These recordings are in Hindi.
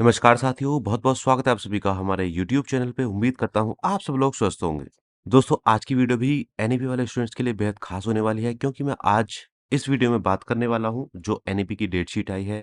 नमस्कार साथियों, बहुत-बहुत स्वागत है आप सभी का हमारे यूट्यूब चैनल पे। उम्मीद करता हूँ आप सब लोग स्वस्थ होंगे। दोस्तों, आज की वीडियो भी एनईपी वाले स्टूडेंट्स के लिए बेहद खास होने वाली है क्योंकि मैं आज इस वीडियो में बात करने वाला हूँ जो एनईपी की डेट शीट आई है,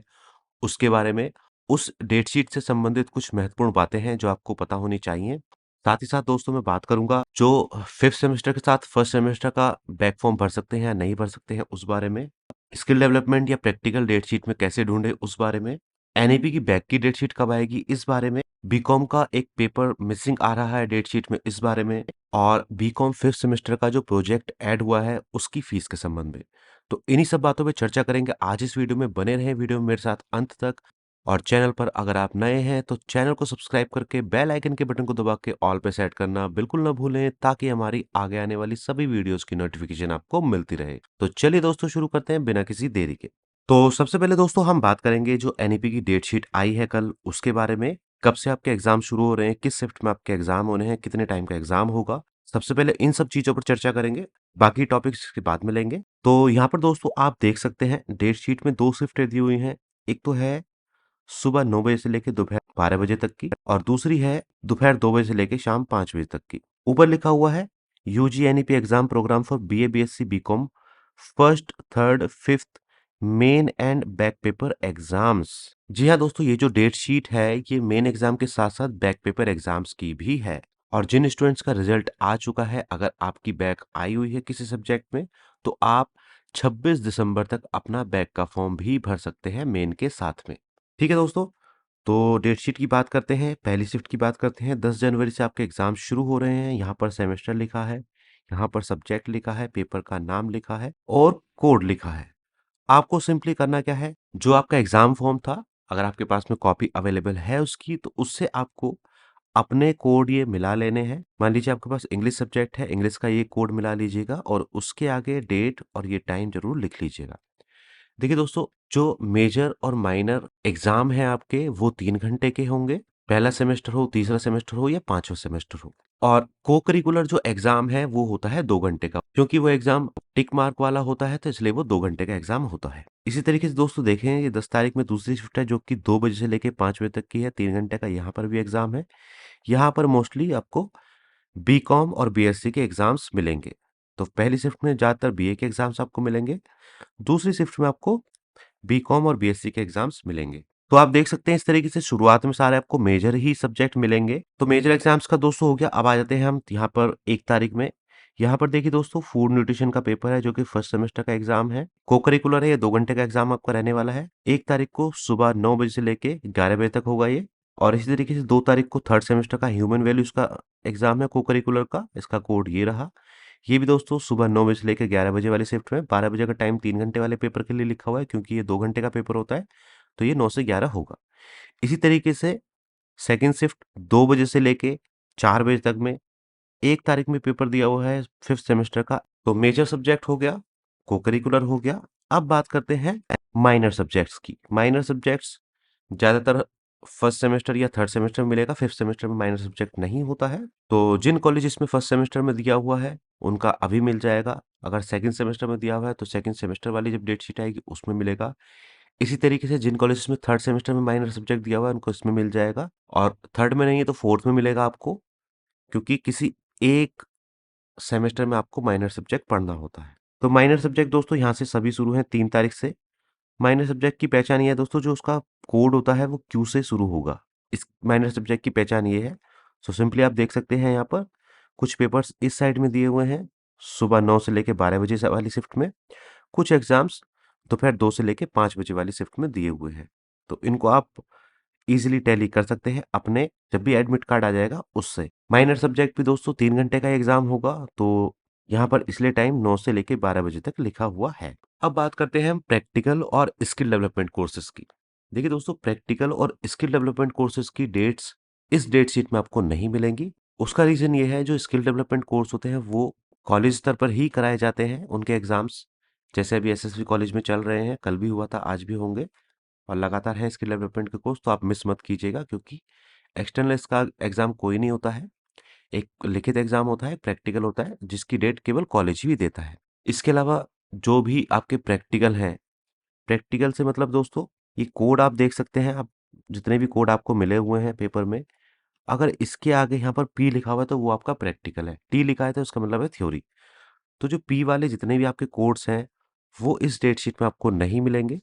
उसके बारे में। उस डेट शीट से संबंधित कुछ महत्वपूर्ण बातें हैं जो आपको पता होनी चाहिए। साथ ही साथ दोस्तों मैं बात करूँगा जो 5th सेमेस्टर के साथ फर्स्ट सेमेस्टर का बैक फॉर्म भर सकते हैं या नहीं भर सकते हैं उस बारे में। स्किल डेवलपमेंट या प्रैक्टिकल डेट शीट में कैसे ढूँढें उस बारे में। एनईपी की बैक की डेट शीट कब आएगी इस बारे में। बीकॉम का एक पेपर मिसिंग आ रहा है डेट शीट में इस बारे में। और बीकॉम 5th सेमेस्टर का जो प्रोजेक्ट ऐड हुआ है उसकी फीस के संबंध में। तो इन्हीं सब बातों पे चर्चा करेंगे आज इस वीडियो में। बने रहें वीडियो में मेरे साथ अंत तक। और चैनल पर अगर आप नए हैं तो चैनल को सब्सक्राइब करके बेल आइकन के बटन को दबा के ऑल पे सेट करना बिल्कुल ना भूलें ताकि हमारी आगे आने वाली सभी वीडियोस की नोटिफिकेशन आपको मिलती रहे। तो चलिए दोस्तों शुरू करते हैं बिना किसी देरी के। तो सबसे पहले दोस्तों हम बात करेंगे जो एनईपी की डेट शीट आई है कल उसके बारे में। कब से आपके एग्जाम शुरू हो रहे हैं, किस शिफ्ट में आपके एग्जाम होने हैं, कितने टाइम का एग्जाम होगा। सबसे पहले इन सब चीजों पर चर्चा करेंगे, बाकी टॉपिक्स के बाद में लेंगे। तो यहाँ पर दोस्तों आप देख सकते हैं डेट शीट में दो शिफ्टें दी हुई हैं। एक तो है सुबह 9 बजे से लेकर दोपहर 12 बजे तक की, और दूसरी है दोपहर 2 बजे से लेकर शाम 5 बजे तक की। ऊपर लिखा हुआ है UG NEP exam programme for BA BSc BCom first third fifth main and back paper exams. जी हाँ दोस्तों, ये जो डेट शीट है ये मेन एग्जाम के साथ साथ बैक पेपर एग्जाम्स की भी है। और जिन स्टूडेंट्स का रिजल्ट आ चुका है, अगर आपकी बैक आई हुई है किसी सब्जेक्ट में, तो आप 26 दिसंबर तक अपना बैक का फॉर्म भी भर सकते हैं मेन के साथ में। ठीक है दोस्तों, तो डेट शीट की बात करते हैं। पहली शिफ्ट की बात करते हैं। 10 जनवरी से आपके एग्जाम शुरू हो रहे हैं। यहाँ पर सेमेस्टर लिखा है, यहाँ पर सब्जेक्ट लिखा है, पेपर का नाम लिखा है और कोड लिखा है। आपको सिंपली करना क्या है, जो आपका एग्जाम फॉर्म था, अगर आपके पास में कॉपी अवेलेबल है उसकी, तो उससे आपको अपने कोड ये मिला लेने हैं। मान लीजिए आपके पास इंग्लिश सब्जेक्ट है, इंग्लिश का ये कोड मिला लीजिएगा और उसके आगे डेट और ये टाइम जरूर लिख लीजिएगा। देखिए दोस्तों, जो मेजर और माइनर एग्जाम है आपके वो 3 घंटे के होंगे। पहला सेमेस्टर हो, तीसरा सेमेस्टर हो या पांचवा सेमेस्टर हो। और को करिकुलर जो एग्जाम है वो होता है 2 घंटे का, क्योंकि वो एग्जाम टिक मार्क वाला होता है तो इसलिए वो 2 घंटे का एग्जाम होता है। इसी तरीके से दोस्तों देखें, ये 10 तारीख में दूसरी शिफ्ट है जो कि 2 बजे से लेके 5 बजे तक की है। 3 घंटे का यहाँ पर भी एग्जाम है। यहाँ पर मोस्टली आपको बीकॉम और बीएससी के एग्जाम्स मिलेंगे। तो पहली शिफ्ट में ज्यादातर बीए के एग्जाम्स आपको मिलेंगे, दूसरी शिफ्ट में आपको बीकॉम और बीएससी के एग्जाम्स मिलेंगे। तो आप देख सकते हैं इस तरीके से शुरुआत में सारे आपको मेजर ही सब्जेक्ट मिलेंगे। तो मेजर एग्जाम्स का दोस्तों हो गया। अब आ जाते हैं हम यहाँ पर 1 तारीख में। यहाँ पर देखिए दोस्तों, फूड न्यूट्रिशन का पेपर है जो कि फर्स्ट सेमेस्टर का एग्जाम है। को करिकुलर है, ये 2 घंटे का एग्जाम आपका रहने वाला है। 1 तारीख को सुबह 9 बजे से लेके 11 बजे तक होगा ये। और इसी तरीके से 2 तारीख को थर्ड सेमेस्टर का ह्यूमन वैल्यूज का एग्जाम है को करिकुलर का। इसका कोड ये रहा। ये भी दोस्तों सुबह 9 बजे से लेकर 11 बजे वाली शिफ्ट में। 12 बजे का टाइम 3 घंटे वाले पेपर के लिए लिखा हुआ है क्योंकि ये 2 घंटे का पेपर होता है, तो ये 9 से 11 होगा। इसी तरीके से सेकंड शिफ्ट 2 बजे से लेके 4 बजे तक में। 1 तारीख में पेपर दिया हुआ है 5th सेमेस्टर का। तो मेजर सब्जेक्ट हो गया, को करिकुलर हो गया। अब बात करते हैं माइनर सब्जेक्ट्स की। माइनर सब्जेक्ट्स ज्यादातर फर्स्ट सेमेस्टर या थर्ड सेमेस्टर में मिलेगा। 5th सेमेस्टर में माइनर सब्जेक्ट नहीं होता है। तो जिन कॉलेजेस में फर्स्ट सेमेस्टर में दिया हुआ है उनका अभी मिल जाएगा। अगर सेकंड सेमेस्टर में दिया हुआ है तो सेकंड सेमेस्टर वाली जब डेट शीट आएगी उसमें मिलेगा। इसी तरीके से जिन कॉलेजेस में थर्ड सेमेस्टर में माइनर सब्जेक्ट दिया हुआ है उनको इसमें मिल जाएगा। और थर्ड में नहीं है तो फोर्थ में मिलेगा आपको, क्योंकि किसी एक सेमेस्टर में आपको माइनर सब्जेक्ट पढ़ना होता है। तो माइनर सब्जेक्ट दोस्तों यहाँ से सभी शुरू हैं 3 तारीख से। माइनर सब्जेक्ट की पहचान ये है दोस्तों, जो उसका कोड होता है वो क्यू से शुरू होगा। इस माइनर सब्जेक्ट की पहचान ये है। सो सिंपली आप देख सकते हैं यहाँ पर कुछ पेपर्स इस साइड में दिए हुए हैं सुबह 9 से लेकर 12 बजे वाली शिफ्ट में। कुछ एग्जाम्स दोपहर 2 से लेकर 5 बजे वाली शिफ्ट में दिए हुए हैं। तो इनको आप इजीली टैली कर सकते हैं अपने जब भी एडमिट कार्ड आ जाएगा उससे। माइनर सब्जेक्ट भी दोस्तों 3 घंटे का एग्जाम होगा। तो यहाँ पर इसलिए टाइम 9 से लेकर 12 बजे तक लिखा हुआ है। अब बात करते हैं हम प्रैक्टिकल और स्किल डेवलपमेंट कोर्सेज की। देखिए दोस्तों, प्रैक्टिकल और स्किल डेवलपमेंट कोर्सेज की डेट्स इस डेट शीट में आपको नहीं मिलेंगी। उसका रीजन ये है, जो स्किल डेवलपमेंट कोर्स होते हैं वो कॉलेज स्तर पर ही कराए जाते हैं। उनके एग्जाम्स जैसे अभी एसएसबी कॉलेज में चल रहे हैं, कल भी हुआ था, आज भी होंगे और लगातार है स्किल डेवलपमेंट के कोर्स। तो आप मिस मत कीजिएगा, क्योंकि एक्सटर्नल इसका एग्जाम कोई नहीं होता है। एक लिखित एग्जाम होता है, प्रैक्टिकल होता है, जिसकी डेट केवल कॉलेज ही देता है। इसके अलावा जो भी आपके प्रैक्टिकल हैं, प्रैक्टिकल से मतलब दोस्तों ये कोड आप देख सकते हैं। आप जितने भी कोड आपको मिले हुए हैं पेपर में, अगर इसके आगे यहाँ पर पी लिखा हुआ है तो वो आपका प्रैक्टिकल है, टी लिखा है तो इसका मतलब है थ्योरी। तो जो पी वाले जितने भी आपके कोड्स हैं, वो इस डेट शीट में आपको नहीं मिलेंगे,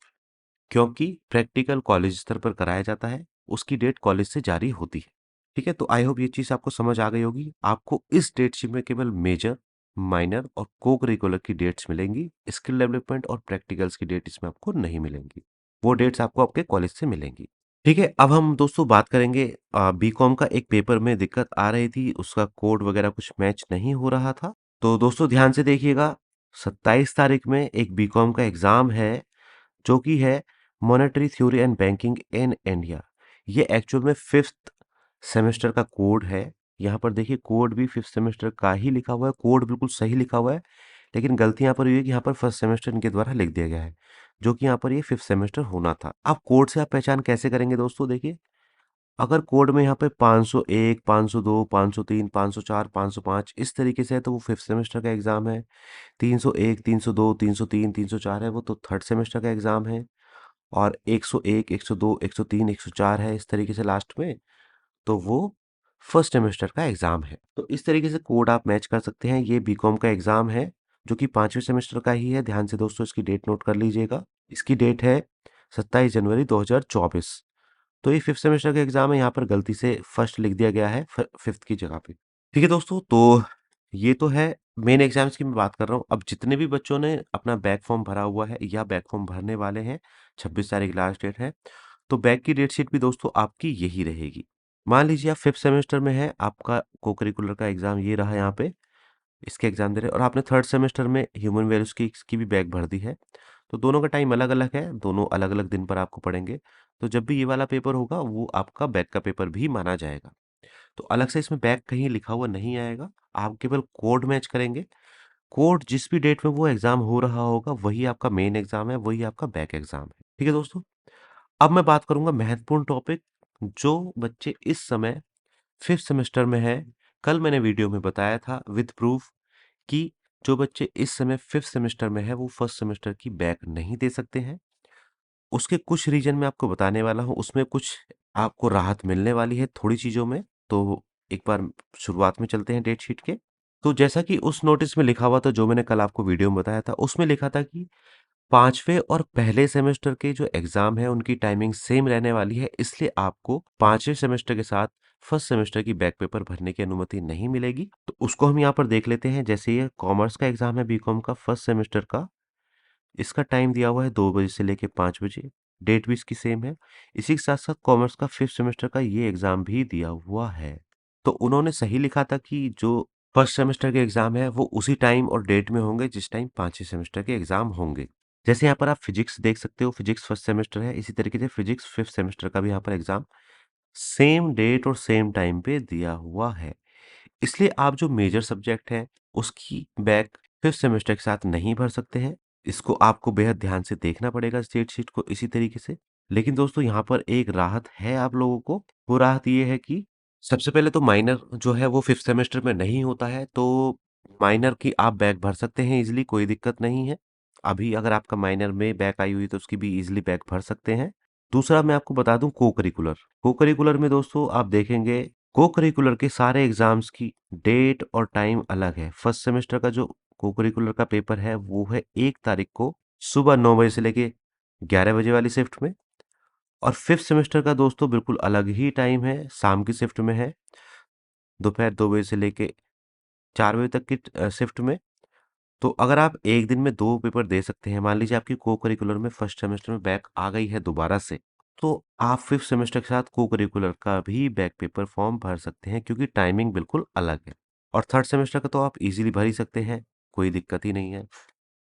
क्योंकि प्रैक्टिकल कॉलेज स्तर पर कराया जाता है, उसकी डेट कॉलेज से जारी होती है। ठीक है, तो आई होप ये चीज़ आपको समझ आ गई होगी। आपको इस डेट शीट में केवल मेजर, माइनर और को करिकुलर की डेट्स मिलेंगी। स्किल डेवलपमेंट और प्रैक्टिकल्स की डेट इसमें आपको नहीं मिलेंगी। वो डेट्स आपको आपके कॉलेज से मिलेंगी। ठीक है, अब हम दोस्तों बात करेंगे बीकॉम का एक पेपर में दिक्कत आ रही थी, उसका कोड वगैरह कुछ मैच नहीं हो रहा था। तो दोस्तों ध्यान से देखिएगा, 27 तारीख में एक बीकॉम का एग्ज़ाम है, जो कि है monetary theory and banking in India. ये एक्चुअल में 5th सेमेस्टर का कोड है। यहाँ पर देखिए कोड भी 5th सेमेस्टर का ही लिखा हुआ है, कोड बिल्कुल सही लिखा हुआ है, लेकिन गलती यहाँ पर ये है कि यहाँ पर फर्स्ट सेमेस्टर इनके द्वारा लिख दिया गया है, जो कि यहाँ पर ये 5th सेमेस्टर होना था। अब कोड से आप पहचान कैसे करेंगे दोस्तों? देखिए, अगर कोड में यहाँ पे 501, 502, 503, 504, 505 इस तरीके से है तो वो 5th सेमेस्टर का एग्ज़ाम है। 301, 302, 303, 304 है वो तो 3rd सेमेस्टर का एग्ज़ाम है। और 101, 102, 103, 104 है इस तरीके से लास्ट में, तो वो फर्स्ट सेमेस्टर का एग्ज़ाम है। तो इस तरीके से कोड आप मैच कर सकते हैं। ये बीकॉम का एग्ज़ाम है, जो कि 5वें सेमेस्टर का ही है। ध्यान से दोस्तों इसकी डेट नोट कर लीजिएगा। इसकी डेट है 27 जनवरी 2024। तो ये 5th सेमेस्टर का एग्ज़ाम है, यहाँ पर गलती से फर्स्ट लिख दिया गया है 5th की जगह पे। ठीक है दोस्तों, तो ये तो है मेन एग्जाम्स की मैं बात कर रहा हूँ। अब जितने भी बच्चों ने अपना बैक फॉर्म भरा हुआ है या बैक फॉर्म भरने वाले हैं, 26 तारीख लास्ट डेट है, तो बैक की डेट शीट भी दोस्तों आपकी यही रहेगी। मान लीजिए आप 5th सेमेस्टर में है, आपका को करिकुलर का एग्जाम ये रहा यहाँ पे, इसके एग्जाम दे रहे हैं, और आपने 3rd सेमेस्टर में ह्यूमन वैल्यूज की इसकी भी बैक भर दी है, तो दोनों का टाइम अलग अलग है, दोनों अलग अलग दिन पर आपको पढ़ेंगे। तो जब भी ये वाला पेपर होगा वो आपका बैक का पेपर भी माना जाएगा। तो अलग से इसमें बैक कहीं लिखा हुआ नहीं आएगा, आप केवल कोड मैच करेंगे। कोड जिस भी डेट में वो एग्ज़ाम हो रहा होगा वही आपका मेन एग्ज़ाम है, वही आपका बैक एग्ज़ाम है। ठीक है दोस्तों? अब मैं बात करूँगा महत्वपूर्ण टॉपिक, जो बच्चे इस समय 5th सेमेस्टर में हैं। कल मैंने वीडियो में बताया था विद प्रूफ कि जो बच्चे इस समय 5th सेमेस्टर में हैं वो फर्स्ट सेमेस्टर की बैक नहीं दे सकते हैं। उसके कुछ रीज़न मैं आपको बताने वाला हूँ, उसमें कुछ आपको राहत मिलने वाली है थोड़ी चीज़ों में। तो एक बार शुरुआत में चलते हैं डेट शीट के। तो जैसा कि उस नोटिस में लिखा हुआ था, जो मैंने कल आपको वीडियो में बताया था, उसमें लिखा था कि 5वें और पहले सेमेस्टर के जो एग्ज़ाम है उनकी टाइमिंग सेम रहने वाली है, इसलिए आपको 5वें सेमेस्टर के साथ फर्स्ट सेमेस्टर की बैक पेपर भरने की अनुमति नहीं मिलेगी। तो उसको हम यहाँ पर देख लेते हैं। जैसे ये कॉमर्स का एग्ज़ाम है बीकॉम का फर्स्ट सेमेस्टर का, इसका टाइम दिया हुआ है 2 बजे से लेके 5 बजे, डेट भी इसकी सेम है। इसी के साथ-साथ कॉमर्स का 5th सेमेस्टर का ये एग्ज़ाम भी दिया हुआ है। तो उन्होंने सही लिखा था कि जो फर्स्ट सेमेस्टर के एग्ज़ाम है वो उसी टाइम और डेट में होंगे जिस टाइम 5वें सेमेस्टर के एग्ज़ाम होंगे। जैसे यहाँ पर आप फिजिक्स देख सकते हो, फिजिक्स फर्स्ट सेमेस्टर है, इसी तरीके से फिजिक्स 5th सेमेस्टर का भी यहाँ पर एग्ज़ाम सेम डेट और सेम टाइम पे दिया हुआ है। इसलिए आप जो मेजर सब्जेक्ट है उसकी बैक 5th सेमेस्टर के साथ नहीं भर सकते हैं। इसको आपको बेहद ध्यान से देखना पड़ेगा स्टेट शीट को इसी तरीके से। लेकिन दोस्तों यहाँ पर एक राहत है आप लोगों को, वो राहत ये है कि सबसे पहले तो माइनर जो है वो 5th सेमेस्टर में नहीं होता है, तो माइनर की आप बैक भर सकते हैं ईज़िली, कोई दिक्कत नहीं है। अभी अगर आपका माइनर में बैक आई हुई है तो उसकी भी ईज़िली बैक भर सकते हैं। दूसरा मैं आपको बता दूँ को-करिकुलर। को-करिकुलर में दोस्तों आप देखेंगे, को-करिकुलर के सारे एग्ज़ाम्स की डेट और टाइम अलग है। फर्स्ट सेमेस्टर का जो को-करिकुलर का पेपर है वो है 1 तारीख को सुबह 9 बजे से लेके 11 बजे वाली शिफ्ट में, और 5th सेमेस्टर का दोस्तों बिल्कुल अलग ही टाइम है, शाम की शिफ्ट में है, दोपहर 2 बजे से लेके 4 बजे तक की शिफ्ट में। तो अगर आप एक दिन में 2 पेपर दे सकते हैं, मान लीजिए आपकी को-करिकुलर में फर्स्ट सेमेस्टर में बैक आ गई है दोबारा से, तो आप 5th सेमेस्टर के साथ को-करिकुलर का भी बैक पेपर फॉर्म भर सकते हैं, क्योंकि टाइमिंग बिल्कुल अलग है। और 3rd सेमेस्टर का तो आप ईज़िली भर ही सकते हैं, कोई दिक्कत ही नहीं है।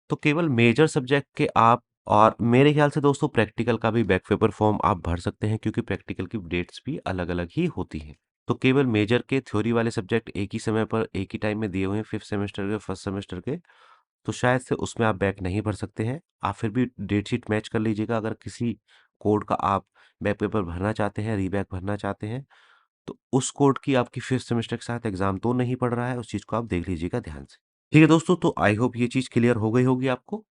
तो केवल मेजर सब्जेक्ट के आप, और मेरे ख्याल से दोस्तों प्रैक्टिकल का भी बैक पेपर फॉर्म आप भर सकते हैं, क्योंकि प्रैक्टिकल की डेट्स भी अलग-अलग ही होती हैं। तो केवल मेजर के थ्योरी वाले सब्जेक्ट एक ही समय पर एक ही टाइम में दिए हुए हैं 5th सेमेस्टर के, फर्स्ट सेमेस्टर के, तो शायद से उसमें आप बैक नहीं भर सकते हैं। आप फिर भी डेट शीट मैच कर लीजिएगा। अगर किसी कोड का आप बैक पेपर भरना चाहते हैं, रीबैक भरना चाहते हैं, तो उस कोड की आपकी 5th सेमेस्टर के साथ एग्ज़ाम तो नहीं पड़ रहा है, उस चीज़ को आप देख लीजिएगा ध्यान से। ठीक है दोस्तों, तो आई होप ये चीज़ क्लियर हो गई होगी आपको।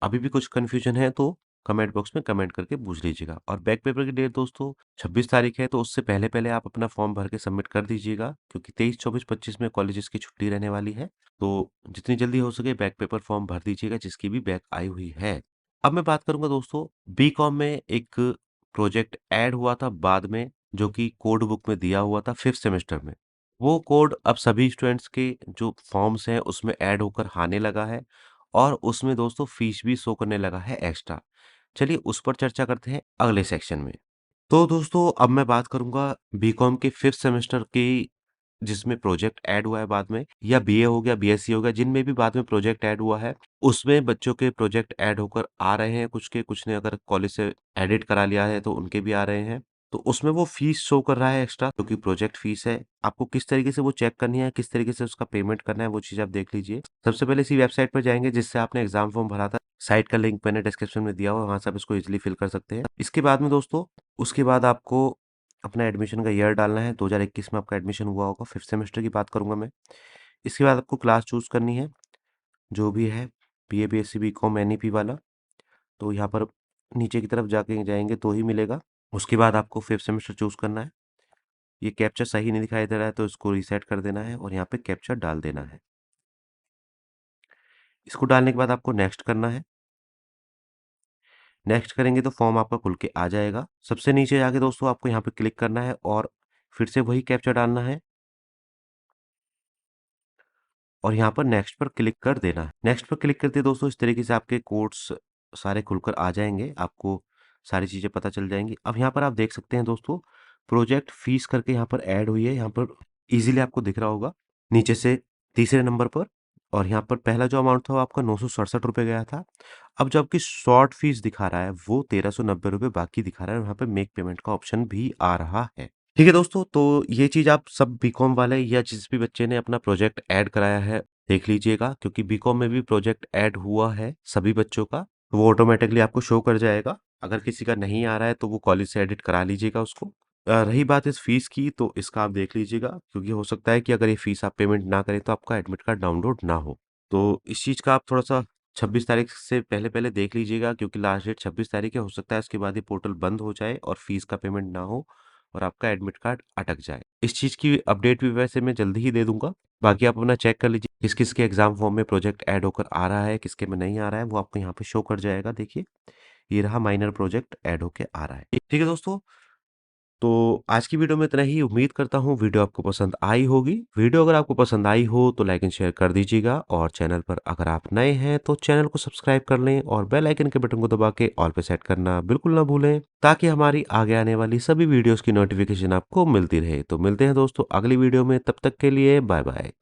अभी भी कुछ कन्फ्यूजन है तो कमेंट बॉक्स में कमेंट करके पूछ लीजिएगा। और बैक पेपर की डेट दोस्तों 26 तारीख है, तो उससे पहले-पहले आप अपना फॉर्म भर के सबमिट कर दीजिएगा, क्योंकि 23, 24, 25 में कॉलेजेस की छुट्टी रहने वाली है। तो जितनी जल्दी हो सके बैक पेपर फॉर्म भर दीजिएगा, जिसकी भी बैक आई हुई है। अब मैं बात करूँगा दोस्तों, बीकॉम में एक प्रोजेक्ट ऐड हुआ था बाद में, जो कि कोड बुक में दिया हुआ था 5th सेमेस्टर में। वो कोड अब सभी स्टूडेंट्स के जो फॉर्म्स हैं उसमें ऐड होकर आने लगा है, और उसमें दोस्तों फीस भी शो करने लगा है एक्स्ट्रा। चलिए उस पर चर्चा करते हैं अगले सेक्शन में। तो दोस्तों अब मैं बात करूंगा बीकॉम के 5th सेमेस्टर की, जिसमें प्रोजेक्ट ऐड हुआ है बाद में, या बीए हो गया, बीएससी हो गया, जिनमें भी बाद में प्रोजेक्ट ऐड हुआ है, उसमें बच्चों के प्रोजेक्ट ऐड होकर आ रहे हैं। कुछ के कुछ ने अगर कॉलेज से एडिट करा लिया है तो उनके भी आ रहे हैं। तो उसमें वो फीस शो कर रहा है एक्स्ट्रा, जो कि प्रोजेक्ट फीस है। आपको किस तरीके से वो चेक करनी है, किस तरीके से उसका पेमेंट करना है, वो चीज़ आप देख लीजिए। सबसे पहले इसी वेबसाइट पर जाएंगे जिससे आपने एग्जाम फॉर्म भरा था। साइट का लिंक मैंने डिस्क्रिप्शन में दिया हुआ है, वहां से आप इसको इजिली फिल कर सकते हैं। इसके बाद में दोस्तों, उसके बाद आपको अपना एडमिशन का ईयर डालना है। 2021 में आपका एडमिशन हुआ होगा, 5th सेमेस्टर की बात करूंगा मैं। इसके बाद आपको क्लास चूज करनी है, जो भी है, बीए बीएससी बीकॉम एनईपी वाला। तो यहाँ पर नीचे की तरफ जाके जाएंगे तो ही मिलेगा। उसके बाद आपको 5th सेमेस्टर चूज करना है। ये कैप्चा सही नहीं दिखाई दे रहा है तो इसको रीसेट कर देना है और यहाँ पे कैप्चा डाल देना है। इसको डालने के बाद आपको नेक्स्ट करना है। नेक्स्ट करेंगे तो फॉर्म आपका खुल के आ जाएगा। सबसे नीचे जाके दोस्तों आपको यहाँ पे क्लिक करना है और फिर से वही कैप्चा डालना है, और यहाँ पर नेक्स्ट पर क्लिक कर देना है। नेक्स्ट पर क्लिक करते दोस्तों इस तरीके से आपके कोड्स सारे खुलकर आ जाएंगे, आपको सारी चीज़ें पता चल जाएंगी। अब यहाँ पर आप देख सकते हैं दोस्तों, प्रोजेक्ट फीस करके यहाँ पर ऐड हुई है। यहाँ पर इजीली आपको दिख रहा होगा नीचे से तीसरे नंबर पर। और यहाँ पर पहला जो अमाउंट था वो आपका 967 रुपये गया था। अब जो आपकी शॉर्ट फीस दिखा रहा है वो 1390 रुपये बाकी दिखा रहा है, और यहाँ पे मेक पेमेंट का ऑप्शन भी आ रहा है। ठीक है दोस्तों, तो ये चीज़ आप सब बीकॉम वाले या जिस भी बच्चे ने अपना प्रोजेक्ट ऐड कराया है देख लीजिएगा, क्योंकि बीकॉम में भी प्रोजेक्ट ऐड हुआ है सभी बच्चों का, तो वो ऑटोमेटिकली आपको शो कर जाएगा। अगर किसी का नहीं आ रहा है तो वो कॉलेज से एडिट करा लीजिएगा उसको। रही बात इस फीस की, तो इसका आप देख लीजिएगा, क्योंकि हो सकता है कि अगर ये फीस आप पेमेंट ना करें तो आपका एडमिट कार्ड डाउनलोड ना हो। तो इस चीज़ का आप थोड़ा सा 26 तारीख से पहले पहले देख लीजिएगा, क्योंकि लास्ट डेट 26 तारीख है। हो सकता है इसके बाद ये पोर्टल बंद हो जाए और फीस का पेमेंट ना हो और आपका एडमिट कार्ड अटक जाए। इस चीज़ की अपडेट भी वैसे मैं जल्दी ही दे दूंगा। बाकी आप अपना चेक कर लीजिए किस किस के एग्जाम फॉर्म में प्रोजेक्ट ऐड होकर आ रहा है, किसके में नहीं आ रहा है, वो आपको यहाँ पे शो कर जाएगा। देखिए ये रहा, माइनर प्रोजेक्ट ऐड होके आ रहा है। ठीक है दोस्तों, तो आज की वीडियो में इतना ही। उम्मीद करता हूँ वीडियो आपको पसंद आई होगी। वीडियो अगर आपको पसंद आई हो तो लाइक एंड शेयर कर दीजिएगा, और चैनल पर अगर आप नए हैं तो चैनल को सब्सक्राइब कर लें और बेल आइकन के बटन को दबा के ऑल पे सेट करना बिल्कुल ना भूलें, ताकि हमारी आगे आने वाली सभी वीडियोस की नोटिफिकेशन आपको मिलती रहे। तो मिलते हैं दोस्तों अगली वीडियो में, तब तक के लिए बाय बाय।